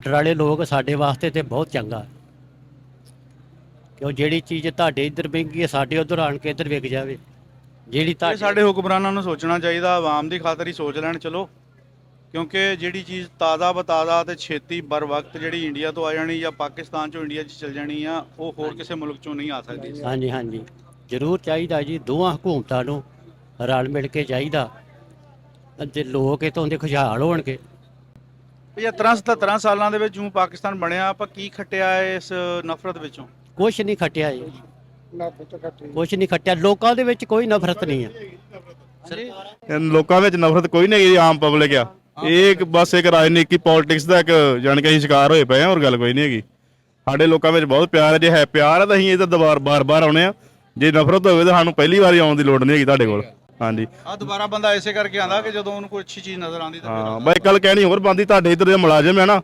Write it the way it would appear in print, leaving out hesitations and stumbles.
ਵਾਲੇ ਲੋਕ ਸਾਡੇ ਵਾਸਤੇ ਤੇ ਬਹੁਤ ਚੰਗਾ ਕਿਉਂ ਜਿਹੜੀ ਚੀਜ਼ ਤੁਹਾਡੇ ਇੱਧਰ ਮਹਿੰਗੀ ਹੈ ਸਾਡੇ ਉੱਧਰ ਆਣ ਕੇ ਇੱਧਰ ਵਿਕ ਜਾਵੇ ਜਿਹੜੀ ਇਹ ਤੁਹਾਡੇ ਸਾਡੇ ਹੁਕਮਰਾਨਾਂ ਨੂੰ ਸੋਚਣਾ ਚਾਹੀਦਾ, ਆਵਾਮ ਦੀ ਖਾਤਰ ਹੀ ਸੋਚ ਲੈਣ ਚਲੋ, ਕਿਉਂਕਿ ਜਿਹੜੀ ਚੀਜ਼ ਤਾਜ਼ਾ ਬਤਾਜ਼ਾ ਤੇ ਛੇਤੀ ਬਰ ਵਕਤ ਜਿਹੜੀ ਇੰਡੀਆ ਤੋਂ ਆ ਜਾਣੀ ਜਾਂ ਪਾਕਿਸਤਾਨ ਚੋਂ ਇੰਡੀਆ 'ਚ ਚਲ ਜਾਣੀ ਆ, ਉਹ ਹੋਰ ਕਿਸੇ ਮੁਲਕ ਚੋਂ ਨਹੀਂ ਆ ਸਕਦੀ। ਹਾਂਜੀ ਹਾਂਜੀ ਜ਼ਰੂਰ ਚਾਹੀਦਾ ਜੀ, ਦੋਵਾਂ ਹਕੂਮਤਾਂ ਨੂੰ ਰਲ ਮਿਲ ਕੇ ਚਾਹੀਦਾ ਤੇ ਲੋਕ ਇੱਥੋਂ ਦੇ ਖੁਸ਼ਹਾਲ ਹੋਣਗੇ। 75-77 ਸਾਲਾਂ ਦੇ ਵਿੱਚ ਜਿਉਂ ਪਾਕਿਸਤਾਨ ਬਣਿਆ, ਆਪਾਂ ਕੀ ਖੱਟਿਆ ਹੈ ਇਸ ਨਫ਼ਰਤ ਵਿੱਚੋਂ? ਕੁਛ ਨਹੀਂ ਖੱਟਿਆ ਜੀ, ਕੁਛ ਨਹੀਂ ਖੱਟਿਆ, ਲੋਕਾਂ ਦੇ ਵਿੱਚ ਕੋਈ ਨਫ਼ਰਤ ਨਹੀਂ ਹੈ। ਲੋਕਾਂ ਵਿੱਚ ਨਫ਼ਰਤ ਕੋਈ ਨਹੀਂ ਹੈਗੀ, ਆਮ ਪਬਲਿਕ ਆ ਇਹ ਬਸ ਇੱਕ ਰਾਜਨੀਤੀ ਪੋਲਿਟਿਕਸ ਦਾ ਇੱਕ ਜਾਣ ਕੇ ਅਸੀਂ ਸ਼ਿਕਾਰ ਹੋਏ ਪਏ ਆ, ਹੋਰ ਗੱਲ ਕੋਈ ਨਹੀਂ ਹੈਗੀ। ਸਾਡੇ ਲੋਕਾਂ ਵਿੱਚ ਬਹੁਤ ਪਿਆਰ ਹੈ, ਜੇ ਹੈ ਪਿਆਰ ਹੈ ਤਾਂ ਅਸੀਂ ਇਹ ਤਾਂ ਬਾਰ-ਬਾਰ ਆਉਣੇ ਆ, ਜੇ ਨਫ਼ਰਤ ਹੋਵੇ ਤਾਂ ਸਾਨੂੰ ਪਹਿਲੀ ਵਾਰੀ ਆਉਣ ਦੀ ਲੋੜ ਨਹੀਂ ਹੈਗੀ ਤੁਹਾਡੇ ਕੋਲ। ਹਾਂਜੀ ਆ ਦੁਬਾਰਾ ਬੰਦਾ ਇਸੇ ਕਰਕੇ ਆਂਦਾ ਕਿ ਜਦੋਂ ਉਹਨੂੰ ਕੋਈ ਅੱਛੀ ਚੀਜ਼ ਨਜ਼ਰ ਆਉਂਦੀ ਤਾਂ ਹਾਂ ਬਾਈ, ਕੱਲ ਕਹਿਣੀ ਹੋਰ ਬੰਦੀ, ਤੁਹਾਡੇ ਇੱਧਰ ਦੇ ਮੁਲਾਜ਼ਮ ਹੈ ਨਾ